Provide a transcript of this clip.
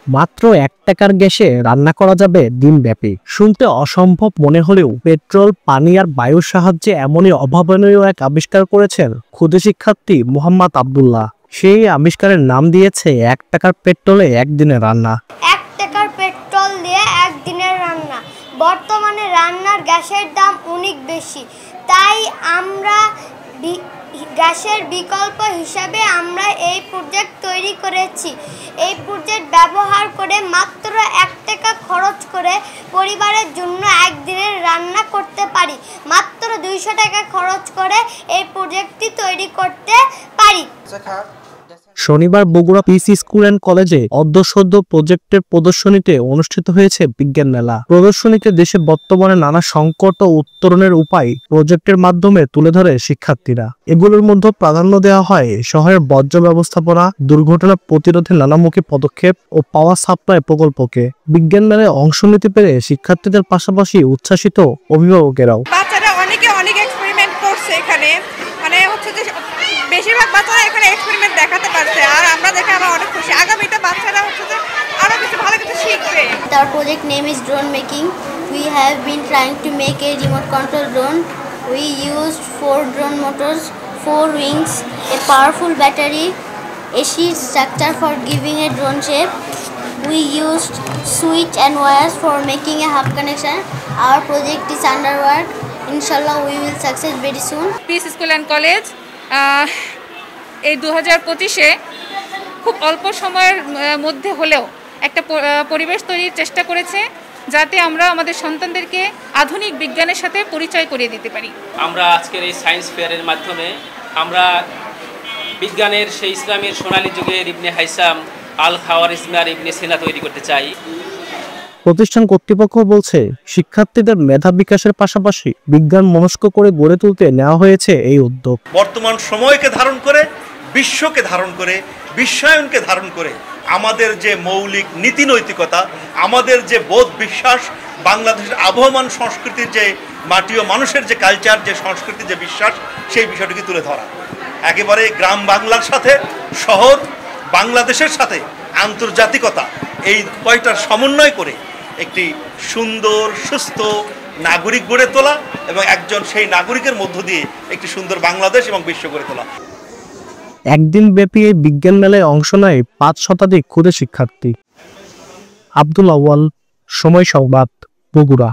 মাত্র 1 টাকার গ্যাসে রান্না করা যাবে দিনব্যাপী। শুনতে অসম্ভব মনে হলেও পেট্রোল, পানি আর বায়ুর সাহায্যে এমনই অভাবনীয় এক আবিষ্কার করেছেন ক্ষুদে শিক্ষার্থী মোহাম্মদ আব্দুল্লাহ। সেই আবিষ্কারের নাম দিয়েছে 1 টাকার পেট্রোলে একদিনের রান্না। 1 টাকার পেট্রোল দিয়ে একদিনের রান্না। বর্তমানে রান্নার গ্যাসের দাম অনেক বেশি, তাই আমরা গ্যাসের বিকল্প হিসাবে আমরা এই প্রজেক্ট তৈরি করেছি। এই প্রজেক্ট ব্যবহার করে মাত্র 1 টাকা খরচ করে পরিবারের জন্য একদিনের রান্না করতে পারি। মাত্র 200 টাকা খরচ করে এই প্রজেক্টটি তৈরি করতে পারি। শনিবার বগুড়া পিসি স্কুল অ্যান্ড কলেজে অদ্যসদ্য প্রজেক্টের প্রদর্শনীতে অনুষ্ঠিত হয়েছে বিজ্ঞান মেলা। প্রদর্শনীতে দেশে বর্তমানে নানা সংকট ও উত্তরণের উপায় প্রজেক্টের মাধ্যমে তুলে ধরে শিক্ষার্থীরা। এগুলোর মধ্যে প্রাধান্য দেওয়া হয় শহরের বর্জ্য ব্যবস্থাপনা, দুর্ঘটনা প্রতিরোধে নানামুখী পদক্ষেপ ও পাওয়ার সাপ্লাই প্রকল্পকে। বিজ্ঞান মেলায় অংশ নিতে পেরে শিক্ষার্থীদের পাশাপাশি উচ্ছ্বাসিত অভিভাবকেরাও। বাচ্চারা অনেক এক্সপেরিমেন্ট করছে এখানে, মানে হচ্ছে যে বেশিরভাগ বাচ্চারা এখানে এক্সপেরিমেন্ট দেখাতে পারছে, আর আমরা দেখে আমরা অনেক খুশি। আগামীতে বাচ্চারা হচ্ছে যে আরো কিছু ভালো কিছু শিখবে। Our project name is drone making. We have been trying to make a remote control drone. We used 4 drone motors, 4 wings, a powerful battery, a sheet structure for giving a drone shape. We used switch and wires for making a hub connection. Our project is under work. Inshallah we will succeed very soon. Piece school and college এই 2025-এ খুব অল্প সময়ের মধ্যে হলেও একটা পরিবেশ তৈরির চেষ্টা করেছে, যাতে আমরা আমাদের সন্তানদেরকে আধুনিক বিজ্ঞানের সাথে পরিচয় করিয়ে দিতে পারি। আমরা আজকের এই সায়েন্স ফেয়ারের মাধ্যমে আমরা বিজ্ঞানের সেই ইসলামের সোনালী যুগের ইবনে হাইসাম, আল খাওয়ারিজমি আর ইবনে সিনা তৈরি করতে চাই। প্রতিষ্ঠান কর্তৃপক্ষ বলছে, শিক্ষার্থীদের মেধা বিকাশের পাশাপাশি বিজ্ঞান মনস্ক করে গড়ে তুলতে নেওয়া হয়েছে এই উদ্যোগ। বর্তমান সময়কে ধারণ করে, বিশ্বকে ধারণ করে, বিশ্বায়নকে ধারণ করে আমাদের যে মৌলিক নীতি নৈতিকতা, আমাদের যে বোধ বিশ্বাস, বাংলাদেশের আবহমান সংস্কৃতির যে মাটি ও মানুষের যে কালচার, যে সংস্কৃতির যে বিশ্বাস, সেই বিষয়টিকে তুলে ধরা। একেবারে গ্রাম বাংলার সাথে শহর বাংলাদেশের সাথে আন্তর্জাতিকতা, এই কয়টার সমন্বয় করে একটি সুন্দর সুস্থ নাগরিক গড়ে তোলা এবং একজন সেই নাগরিকের মধ্য দিয়ে একটি সুন্দর বাংলাদেশ এবং বিশ্ব গড়ে তোলা। একদিন ব্যাপী এই বিজ্ঞান মেলায় অংশ নেয় 5 শতাধিক ক্ষুদে শিক্ষার্থী। আব্দুল আউয়াল, সময় সংবাদ, বগুড়া।